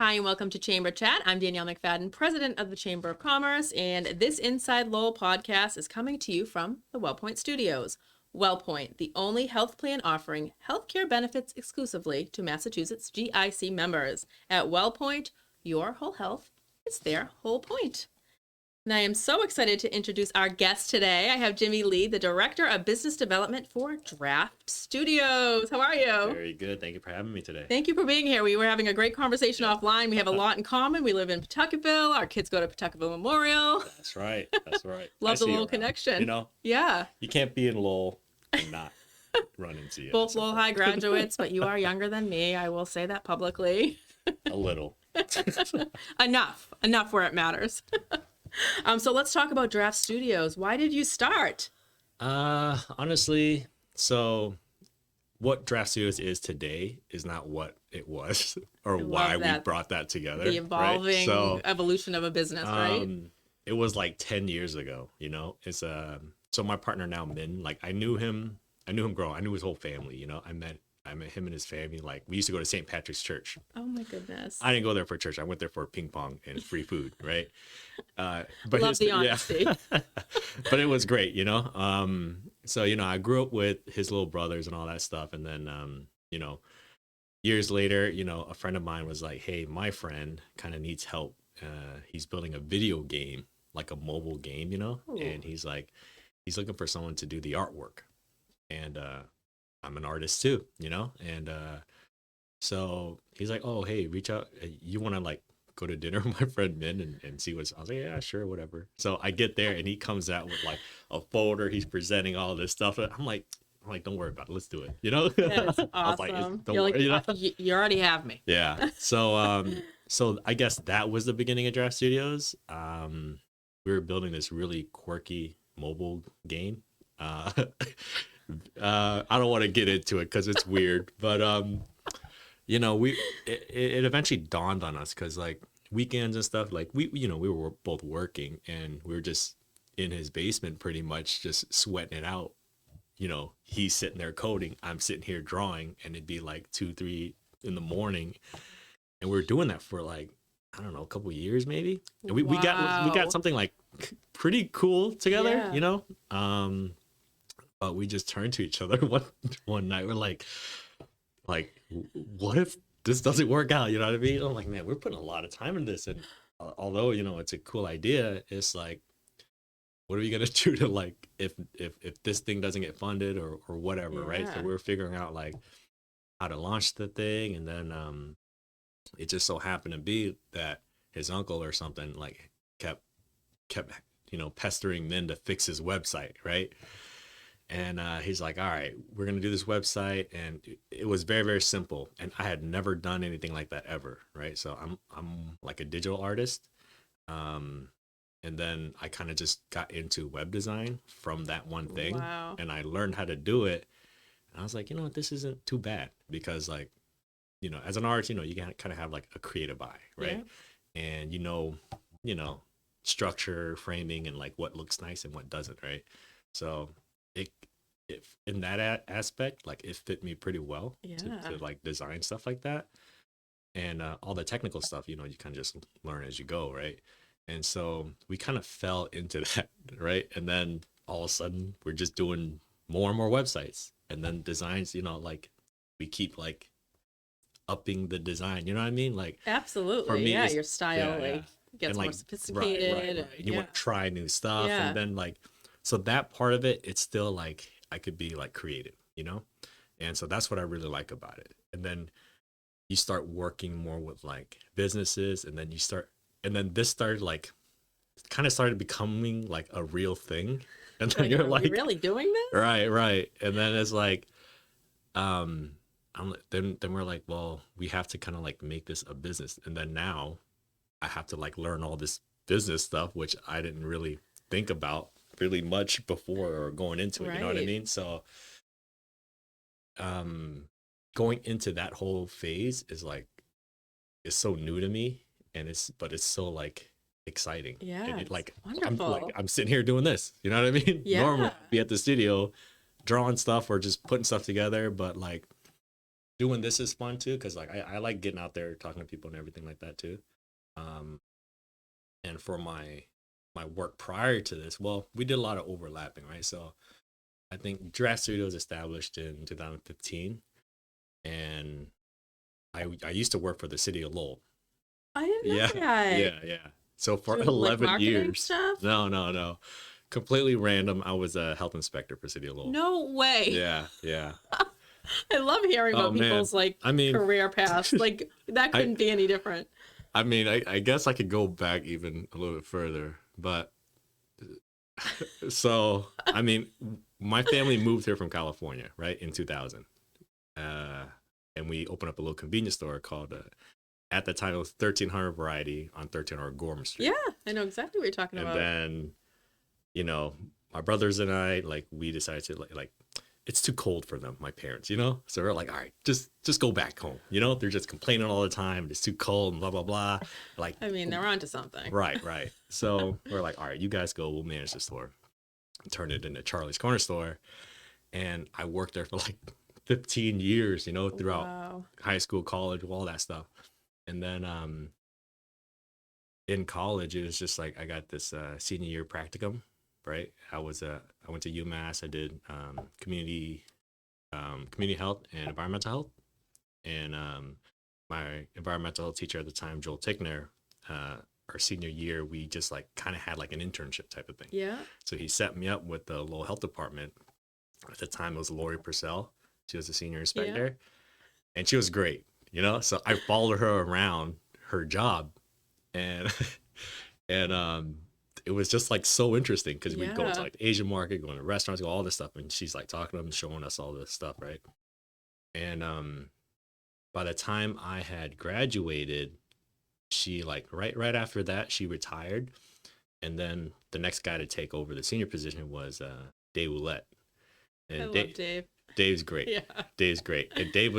Hi, and welcome to Chamber Chat. I'm Danielle McFadden, president of the Chamber of Commerce, and this Inside Lowell podcast is coming to you from the Wellpoint studios. Wellpoint, the only health plan offering healthcare benefits exclusively to Massachusetts GIC members. At Wellpoint, your whole health is their whole point. And I am so excited to introduce our guest today. I have Jimmy Lee, the Director of Business Development for Draft Studios. How are you? Very good. Thank you for having me today. Thank you for being here. We were having a great conversation offline. We have a lot in common. We live in Pawtuckaville. Our kids go to Pawtuckaville Memorial. That's right. That's right. Love the Lowell connection. You know? Yeah. You can't be in Lowell and not run into you. Both Lowell High graduates, but you are younger than me. I will say that publicly. A little. Enough where it matters. So let's talk about Draft Studios. Why did you start? Honestly, so what Draft Studios is today is not what it was or why we brought that together. The evolving evolution of a business, right? It was like 10 years ago, you know? It's so my partner now, Min, like I knew him growing. I knew his whole family, you know. I met him and his family. Like we used to go to St. Patrick's Church. Oh my goodness. I didn't go there for church. I went there for ping pong and free food, right? But love the honesty. Yeah. But it was great, you know. So you know, I grew up with his little brothers and all that stuff, and then you know, years later, you know, a friend of mine was like, "Hey, my friend kind of needs help. He's building a video game, like a mobile game, you know, and he's looking for someone to do the artwork, and I'm an artist too, you know, and so he's like, oh, hey, reach out. You want to like go to dinner with my friend Min and see what's. I was like, yeah, sure, whatever. So I get there and he comes out with like a folder. He's presenting all this stuff. I'm like, don't worry about it. Let's do it. You know? That's awesome. I was like, don't You're worry, like, you know? you already have me. Yeah. So so I guess that was the beginning of Draft Studios. We were building this really quirky mobile game. I don't want to get into it because it's weird, but you know, it eventually dawned on us because like weekends and stuff, like we were both working and we were just in his basement pretty much just sweating it out. You know, he's sitting there coding, I'm sitting here drawing, and it'd be like 2-3 in the morning, and we were doing that for like, I don't know, a couple of years maybe, and we got something like pretty cool together, you know. But we just turned to each other one night. We're like, what if this doesn't work out? You know what I mean? I'm like, man, we're putting a lot of time in this, and although you know it's a cool idea, it's like, what are we gonna do to like if this thing doesn't get funded or whatever, right? So we're figuring out like how to launch the thing, and then it just so happened to be that his uncle or something like kept you know pestering Min to fix his website, right? And he's like, all right, we're going to do this website. And it was very, very simple. And I had never done anything like that ever. Right. So I'm like a digital artist. And then I kind of just got into web design from that one thing. Wow. And I learned how to do it. And I was like, you know what, this isn't too bad because like, you know, as an artist, you know, you kind of have like a creative eye. Right. Yeah. And, you know, structure, framing, and like what looks nice and what doesn't. Right. So it in that aspect, like it fit me pretty well to like design stuff like that, and all the technical stuff, you know, you kind of just learn as you go, right? And so we kind of fell into that, right? And then all of a sudden we're just doing more and more websites, and then designs, you know, like we keep like upping the design, you know what I mean? Like absolutely, for me, your style gets more sophisticated. Right. You want to try new stuff, and then like. So that part of it, it's still like I could be like creative, you know? And so that's what I really like about it. And then you start working more with like businesses, and then this started like kind of started becoming like a real thing. And then you're like, really doing this? Right. And then it's like then we're like, well, we have to kind of like make this a business. And then now I have to like learn all this business stuff, which I didn't really think about really much before or going into it, you know what I mean? So going into that whole phase is so new to me, and it's so like exciting. Yeah, and it, like wonderful. I'm sitting here doing this, you know what I mean? Yeah. Normally I'd be at the studio drawing stuff or just putting stuff together, but like doing this is fun too, because like I like getting out there talking to people and everything like that too. Um, and for my work prior to this, well, we did a lot of overlapping, right? So I think Draft Studio was established in 2015, and I used to work for the city of Lowell. I didn't know Yeah, that. yeah. So for Through like 11 marketing years, stuff? no, completely random. I was a health inspector for City of Lowell. No way. Yeah. I love hearing Oh about man, people's like I mean, career paths. Like that I couldn't be any different. I mean, I guess I could go back even a little bit further, but so I mean, my family moved here from California, right, in 2000, uh, and we opened up a little convenience store called at the time it was 1300 Variety on 1300 Gorham Street. Yeah, I know exactly what you're talking And about. then, you know, my brothers and I, like, we decided to like it's too cold for them, my parents, you know? So we're like, all right, just go back home. You know, they're just complaining all the time. It's too cold and blah, blah, blah. Like, I mean, they're onto something. right. So we're like, all right, you guys go, we'll manage the store. Turn it into Charlie's Corner Store. And I worked there for like 15 years, you know, throughout Wow. high school, college, all that stuff. And then in college, it was just like I got this senior year practicum, right? I went to UMass. I did community health and environmental health, and my environmental health teacher at the time, Joel Tickner, our senior year, we just like kind of had like an internship type of thing. Yeah. So he set me up with the Lowell Health Department. At the time, it was Lori Purcell. She was the senior inspector, and she was great, you know. So I followed her around her job, and and it was just like so interesting because we'd go to like the Asian market, go to restaurants, go all this stuff, and she's like talking to them, showing us all this stuff, right? And by the time I had graduated, she like right after that she retired, and then the next guy to take over the senior position was Dave Ouellette. And I love Dave. Dave's great. Yeah. Dave's great. And Dave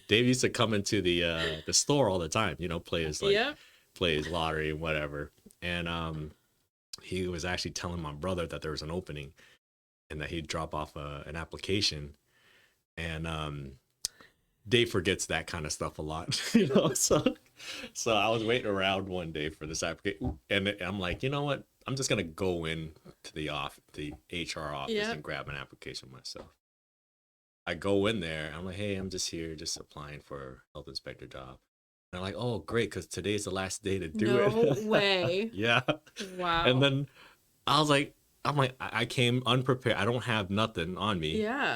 used to come into the store all the time, you know, play his lottery and whatever. And he was actually telling my brother that there was an opening and that he'd drop off an application. And Dave forgets that kind of stuff a lot, you know. So I was waiting around one day for this application, and I'm like, you know what? I'm just gonna go in to the HR office and grab an application myself. I go in there. I'm like, hey, I'm just here, just applying for a health inspector job. And I'm like, oh, great, because today's the last day to do it. No way. Yeah. Wow. And then I'm like, I came unprepared. I don't have nothing on me. Yeah.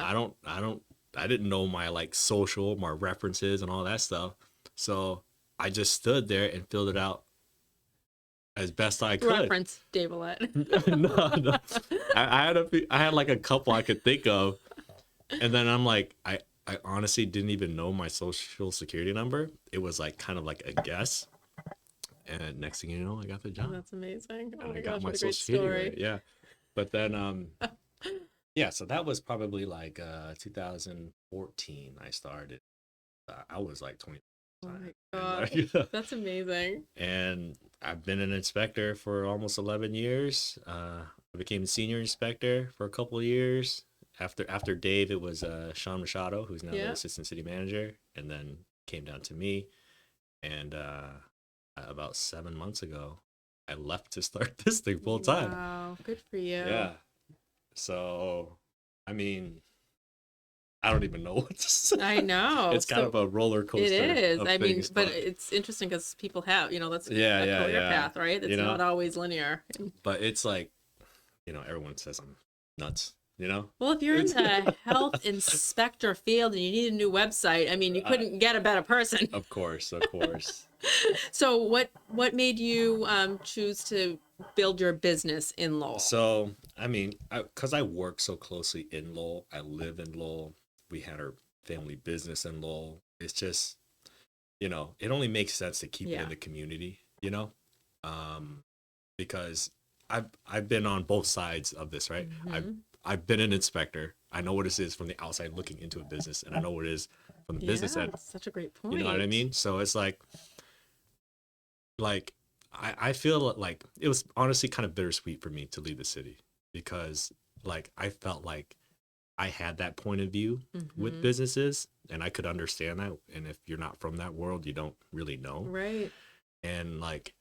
I didn't know my like social, my references and all that stuff. So I just stood there and filled it out as best I could. Reference Dave Ouellette. No. I had like a couple I could think of. And then I'm like, I honestly didn't even know my social security number. It was like kind of like a guess. And next thing you know, I got the job. That's amazing. Oh and my I got gosh, my what a social great security story. right. Yeah. But then yeah, so that was probably like 2014 I started. I was like 20. Oh my And, god. That's amazing. And I've been an inspector for almost 11 years. I became senior inspector for a couple of years. After Dave, it was Sean Machado, who's now the assistant city manager, and then came down to me. And about 7 months ago, I left to start this thing full time. Wow, good for you. Yeah. So, I mean, I don't even know what to say. I know. It's kind of a roller coaster. It is. I mean, things, but it's interesting because people have, that's a career path, right? It's You know? not always linear. But it's like, everyone says I'm nuts, Well, if you're in the health inspector field and you need a new website, I mean, you couldn't get a better person. Of course. So what made you choose to build your business in Lowell? So, I mean, because I work so closely in Lowell, I live in Lowell. We had our family business in Lowell. It's just, it only makes sense to keep it in the community, because I've been on both sides of this, right? Mm-hmm. I've been an inspector. I know what it is from the outside looking into a business, and I know what it is from the business end. That's such a great point. You know what I mean? So it's like I feel like it was honestly kind of bittersweet for me to leave the city because like I felt like I had that point of view with businesses, and I could understand that. And if you're not from that world, you don't really know. Right. And like,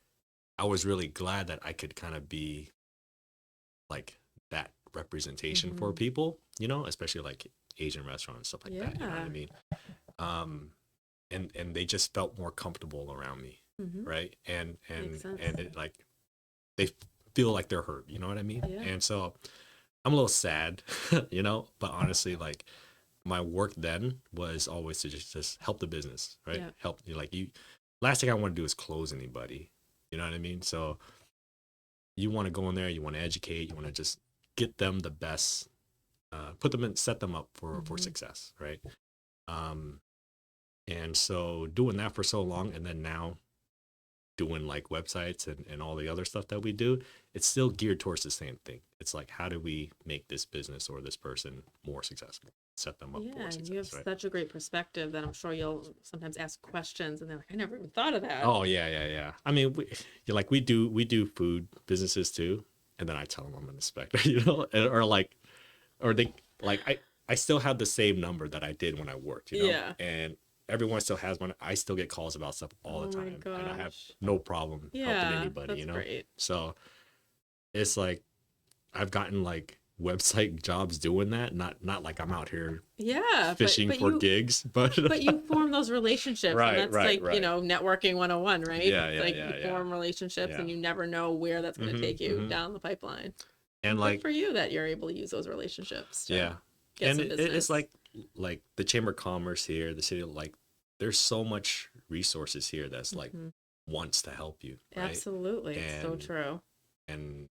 I was really glad that I could kind of be like that representation for people, especially like Asian restaurants, stuff like that. You know what I mean? And they just felt more comfortable around me, right? And it like they feel like they're heard. You know what I mean? Yeah. And so I'm a little sad, but honestly, like my work then was always to just help the business, right? Yeah. Help you, like you. Last thing I want to do is close anybody. You know what I mean? So you want to go in there, you want to educate, you want to just get them the best, set them up for success, right? And so doing that for so long, and then now doing like websites and all the other stuff that we do, it's still geared towards the same thing. It's like, how do we make this business or this person more successful? Set them up for And success, you have right? such a great perspective that I'm sure you'll sometimes ask questions and they're like, I never even thought of that. Oh yeah. I mean, we do food businesses too, and then I tell them I'm an inspector, or they like I still have the same number that I did when I worked, Yeah. and everyone still has one. I still get calls about stuff all the Oh my time, and I have gosh. no problem helping anybody, That's great. So it's like I've gotten like website jobs doing that, not like I'm out here Yeah. fishing for gigs, but but you form those relationships, Right, and that's right, like, right. networking 101, right? Yeah, It's yeah, like yeah, you yeah. form relationships and Yeah. you never know where that's going to take you down the pipeline. and Good like for you that you're able to use those relationships to yeah, get and some business. it's like the Chamber of Commerce here, the city, like there's so much resources here that's like wants to help you, right? Absolutely. It's so And- true. And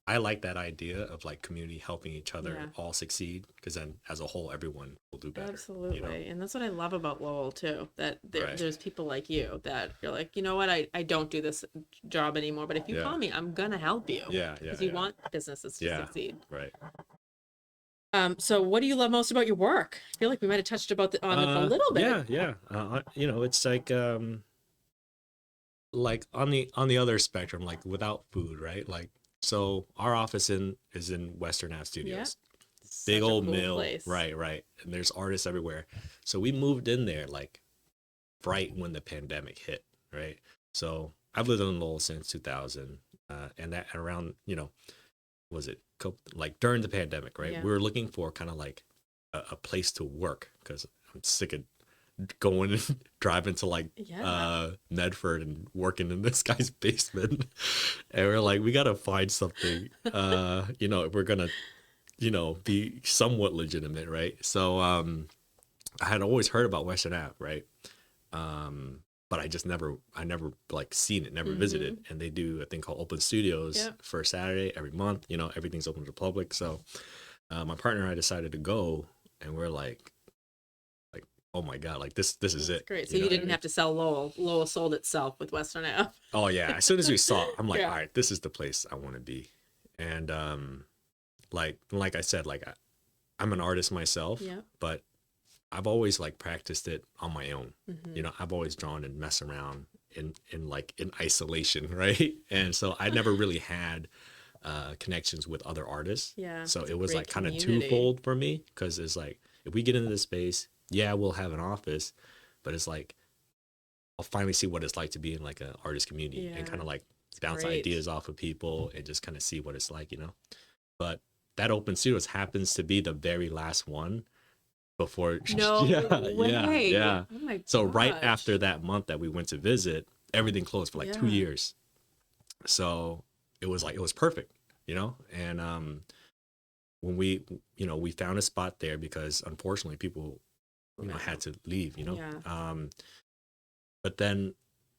I like that idea of like community helping each other Yeah. all succeed, because then as a whole everyone will do better. Absolutely. And that's what I love about Lowell too, that Right. there's people like you that you're like, you know what, I don't do this job anymore, but if you Yeah. call me, I'm gonna help you. Yeah, Because you yeah. want businesses to Yeah. succeed. Right. So what do you love most about your work? I feel like we might have touched on this a little bit. Yeah. It's like on the other spectrum, like without food, right? Like, so our office is in Western Ave Studios. Big Such a old cool mill, place. right, and there's artists everywhere. So we moved in there like right when the pandemic hit, right? So I've lived in Lowell since 2000, and that around, was it like during the pandemic, right? Yeah. We were looking for kind of like a place to work, because I'm sick of going and driving to like Medford and working in this guy's basement. And we're like, we gotta find something, if we're gonna, be somewhat legitimate, right? So I had always heard about Western Ave, right? But I never like seen it, never visited. And they do a thing called open studios for Saturday every month. Everything's open to the public. So my partner and I decided to go, and we're like, oh my God, like this is it. Great. So you didn't have to sell Lowell. Lowell sold itself with Western Ave. Oh yeah. As soon as we saw it, I'm like, Yeah. all right, this is the place I want to be. And like I said, like I'm an artist myself, Yeah. but I've always like practiced it on my own. Mm-hmm. I've always drawn and mess around in isolation, right? And so I never really had connections with other artists. Yeah. So it's a it was great like kind of community. twofold for me, because it's like, if we get into this space, yeah, we'll have an office, but it's like I'll finally see what it's like to be in like an artist community and Yeah. kind of like bounce great. ideas off of people and just kind of see what it's like, But that open studios happens to be the very last one before. No way. Yeah. Oh my So right gosh. after that month that we went to visit, everything closed for like 2 Yeah. years. So it was perfect, And when we found a spot there, because unfortunately people, had to leave, Yeah. But then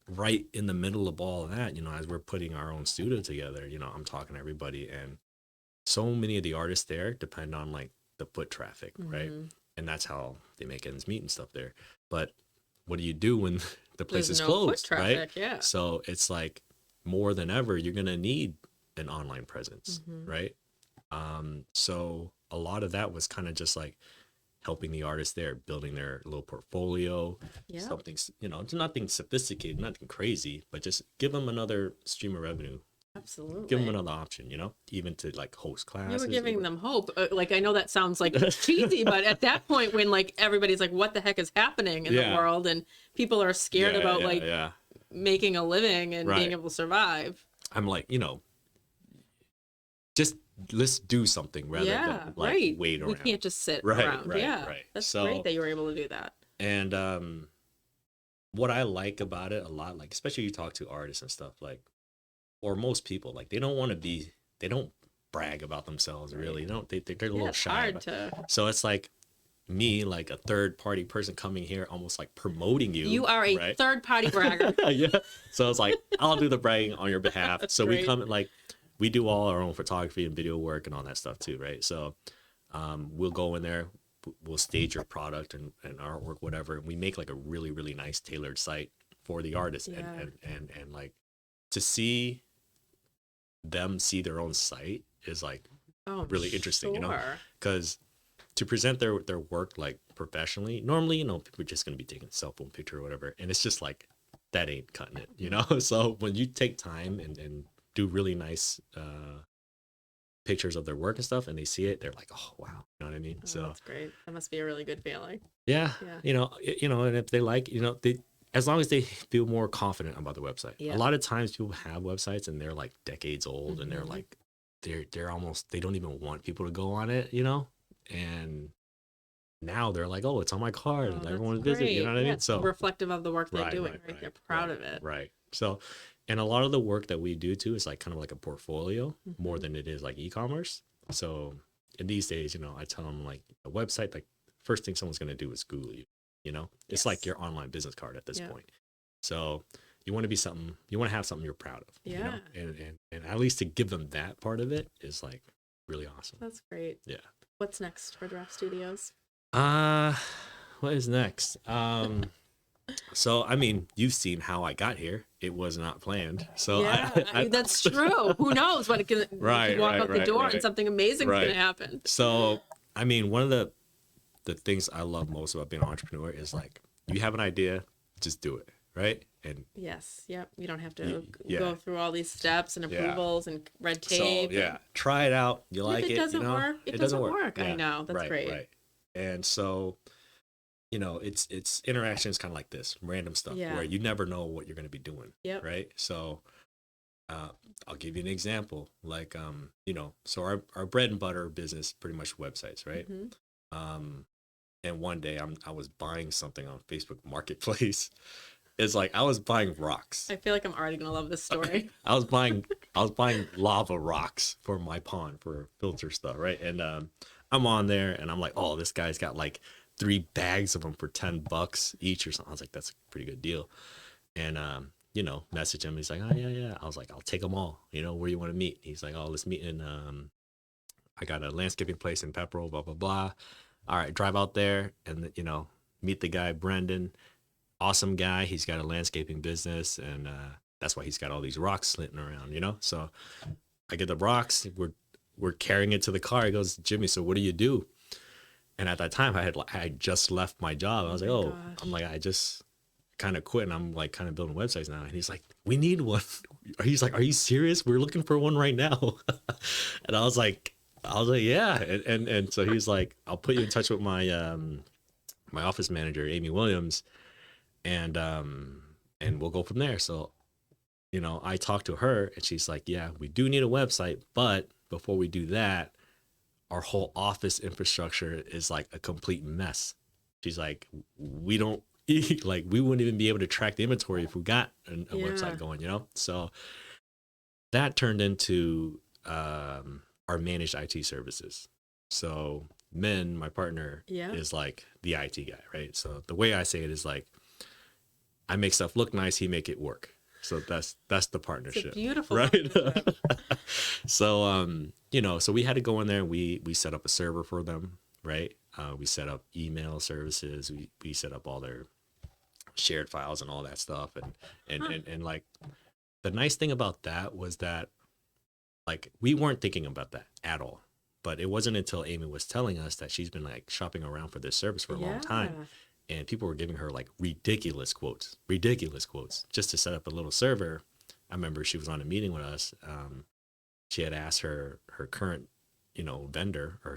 right in the middle of all of that, as we're putting our own studio together, I'm talking to everybody, and so many of the artists there depend on like the foot traffic, right? Mhm. And that's how they make ends meet and stuff there. But what do you do when the place There's is no foot closed, right? traffic, yeah. So it's like more than ever, you're going to need an online presence, Mhm. right? So a lot of that was kind of just like helping the artists there, building their little portfolio, Yeah. something, nothing sophisticated, nothing crazy, but just give them another stream of revenue Absolutely. Give them another option, even to like host classes. You were giving them hope. Like, I know that sounds like cheesy, but at that point when like everybody's like, what the heck is happening in the world? And people are scared about making a living and being able to survive. I'm like, just let's do something rather than like wait around. We can't just sit around. Right. That's great that you were able to do that. And what I like about it a lot, like especially you talk to artists and stuff, like, or most people, like they don't brag about themselves really. They're a little shy. So it's like me, like a third party person coming here, almost like promoting you. You are a third party bragger. Yeah. So it's like, I'll do the bragging on your behalf. So great. We come like, we do all our own photography and video work and all that stuff too, right? So we'll go in there, we'll stage your product and artwork, whatever. And we make like a really, really nice tailored site for the artist. And like to see them see their own site is like really interesting, because to present their work like professionally, normally, people are just going to be taking a cell phone picture or whatever. And it's just like, that ain't cutting it, So when you take time and do really nice pictures of their work and stuff and they see it, they're like, oh wow, you know what I mean? So that's great. That must be a really good feeling. Yeah. And if they like, they, as long as they feel more confident about the website. A lot of times people have websites and they're like decades old and they're like they're almost, they don't even want people to go on it, and now they're like, oh, it's on my card and everyone visit, you know what I mean? So reflective of the work they're doing, right? They're proud of it. Right. So, and a lot of the work that we do too is like kind of like a portfolio more than it is like e-commerce. So in these days, I tell them like a website, like first thing someone's going to do is Google you, it's like your online business card at this point. So you want to have something you're proud of, and at least to give them that part of it is like really awesome. That's great. Yeah. What's next for Draft Studios? What is next? So, I mean, you've seen how I got here. It was not planned. So that's true. Who knows what it can, walk out the door and something amazing is going to happen. So, I mean, one of the things I love most about being an entrepreneur is like, you have an idea, just do it. Right. And yes. Yep. You don't have to go through all these steps and approvals and red tape. So, try it out. You like it. If it doesn't work, it doesn't work. I know. That's great. Right. And so, it's interactions kind of like this, random stuff where you never know what you're going to be doing. Yep. Right. So, I'll give you an example. Like, so our bread and butter business, pretty much websites, right? And one day I was buying something on Facebook Marketplace. It's like I was buying rocks. I feel like I'm already gonna love this story. I was buying lava rocks for my pond for filter stuff, right? And I'm on there and I'm like, oh, this guy's got like 3 bags of them for $10 each or something. I was like, that's a pretty good deal. And message him. He's like, oh yeah. I was like, I'll take them all. Where you want to meet? He's like, oh, let's meet in I got a landscaping place in Pepperell, blah blah blah. All right, drive out there and meet the guy Brendan. Awesome guy. He's got a landscaping business, and that's why he's got all these rocks slitting around, So I get the rocks. We're carrying it to the car. He goes, Jimmy, so what do you do? And at that time, I had just left my job. I was like, oh, gosh. I'm like, I just kind of quit, and I'm like kind of building websites now. And he's like, we need one. He's like, are you serious? We're looking for one right now. And I was like, yeah. And so he's like, I'll put you in touch with my my office manager, Amy Williams. And we'll go from there. So, I talked to her and she's like, yeah, we do need a website, but before we do that, our whole office infrastructure is like a complete mess. She's like, we wouldn't even be able to track the inventory if we got a website going, So that turned into our managed IT services. So my partner is like the IT guy, right? So the way I say it is like, I make stuff look nice, he make it work. So that's the partnership. It's a beautiful right? partnership. So so we had to go in there. We set up a server for them, right? We set up email services. We set up all their shared files and all that stuff. And like the nice thing about that was that like we weren't thinking about that at all. But it wasn't until Amy was telling us that she's been like shopping around for this service for a long time. And people were giving her like ridiculous quotes just to set up a little server I remember she was on a meeting with us. She had asked her current, vendor or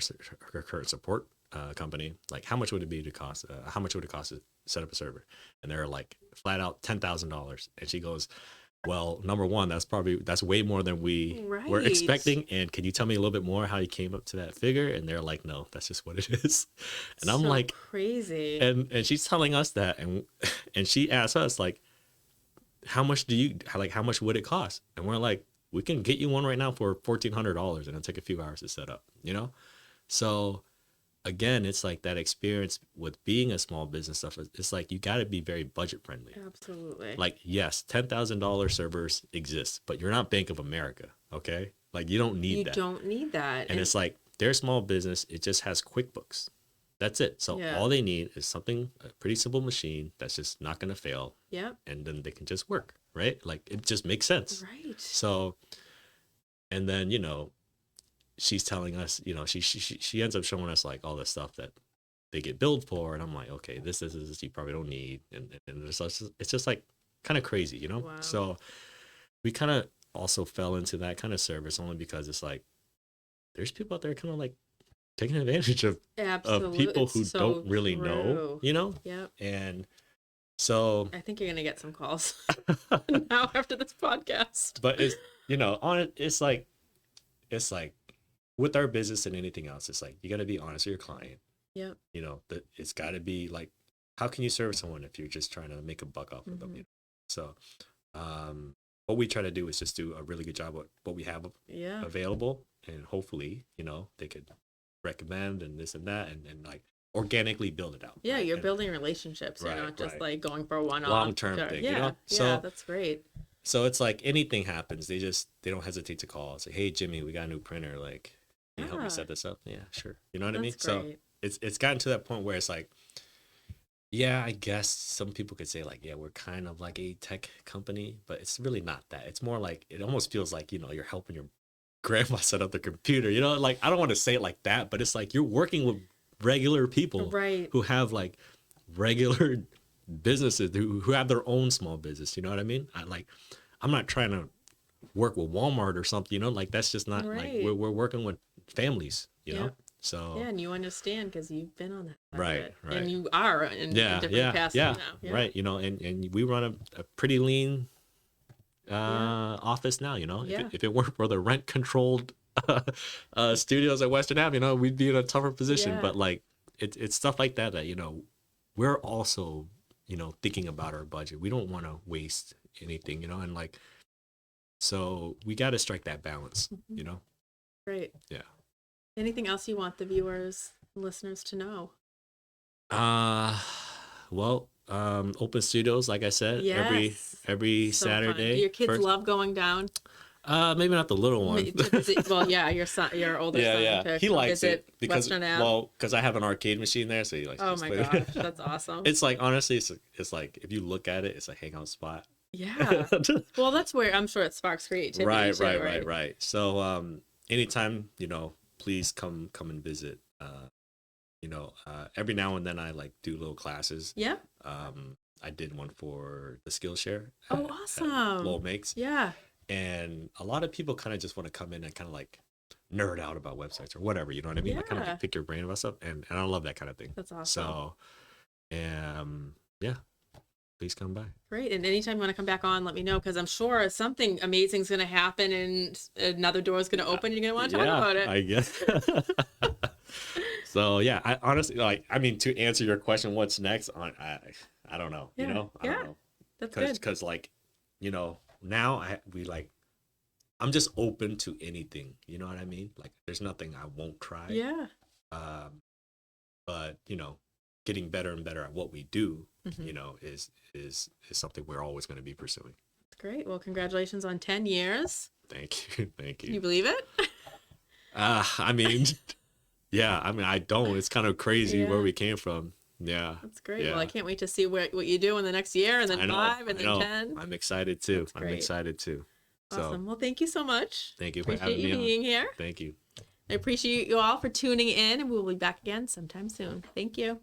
her current support company, like, how much would it be to cost? How much would it cost to set up a server? And they're like flat out $10,000. And she goes, well, number one, that's way more than we were Right. expecting. And can you tell me a little bit more how you came up to that figure? And they're like, no, that's just what it is. And I'm So like, crazy. and she's telling us that, and she asked us, like, how much would it cost? And we're like, we can get you one right now for $1,400, and it'll take a few hours to set up, So again, it's like that experience with being a small business stuff. It's like, you got to be very budget friendly. Absolutely. Like, yes, $10,000 servers exist, but you're not Bank of America. Okay. Like, you don't need that. You don't need that. And it's like, they're a small business. It just has QuickBooks. That's it. So all they need is a pretty simple machine that's just not going to fail. Yep. And then they can just work, right? Like, it just makes sense. Right. So, and then, she's telling us, she ends up showing us like all the stuff that they get billed for. And I'm like, okay, this you probably don't need. And it's just like kind of crazy, Wow. So we kind of also fell into that kind of service only because it's like, there's people out there kind of like taking advantage of people who don't really know, Yep. And so I think you're going to get some calls now after this podcast. But it's, it's like with our business and anything else, it's like, you got to be honest with your client. Yep. That it's got to be like, how can you serve someone if you're just trying to make a buck off of them? So, what we try to do is just do a really good job with what we have available, and hopefully, they could recommend and this and that, and like organically build it out. Yeah, right? you're building relationships. You're not just like going for a one-off. Long-term thing, Yeah, So, that's great. So it's like anything happens, they don't hesitate to call. Say, hey, Jimmy, we got a new printer. Like, can you help me set this up? Yeah, sure. You know what I mean? Great. So it's gotten to that point where it's like, yeah, I guess some people could say like, yeah, we're kind of like a tech company, but it's really not that. It's more like, it almost feels like, you're helping your grandma set up the computer, like, I don't want to say it like that, but it's like you're working with regular people, right, who have like regular businesses, who have their own small business. You know what I mean? I'm not trying to work with Walmart or something, like, that's just not right. like, we're working with families, you know? So yeah, and you understand because you've been on that side right, of it. right, and you are in different paths now. Right, and we run a pretty lean office now, if it weren't for the rent controlled studios at Western Ave, we'd be in a tougher position. But like, it's stuff like that we're also thinking about our budget. We don't want to waste anything, and like, so we got to strike that balance. Great. Yeah. Anything else you want the viewers, listeners to know? Well, open studios, like I said, every so Saturday. Fun. Your kids love going down. Maybe not the little one. Well, yeah, your older son. He likes it because because I have an arcade machine there, so he likes. Oh my gosh, that's awesome. It's like, honestly, it's like, if you look at it, it's a hangout spot. Yeah. Well, that's where I'm sure it sparks creativity. Right. So anytime, please come and visit. Every now and then I like do little classes. Yeah. I did one for the Skillshare. Oh, awesome. Lowell makes. Yeah. And a lot of people kind of just want to come in and kind of like nerd out about websites or whatever, you know what I mean? Like, kind of pick your brain about stuff, and I love that kind of thing. That's awesome. So, please come by. Great. And anytime you want to come back on, let me know, because I'm sure something amazing is going to happen and another door is going to open. You're going to want to talk about it. I guess. So yeah, I honestly, like, I mean, to answer your question, what's next? I don't know. I don't know. That's good. Because like, now I'm just open to anything. You know what I mean? Like, there's nothing I won't try. Yeah. But getting better and better at what we do, is something we're always going to be pursuing. That's great. Well, congratulations on 10 years. Thank you. Can you believe it? I mean, I don't. It's kind of crazy where we came from. Yeah. That's great. Yeah. Well, I can't wait to see what you do in the next year, and then 5, and then 10. I'm excited too. Awesome. Well, thank you so much. Thank you for having me on. Appreciate you being here. Thank you. I appreciate you all for tuning in, and we'll be back again sometime soon. Thank you.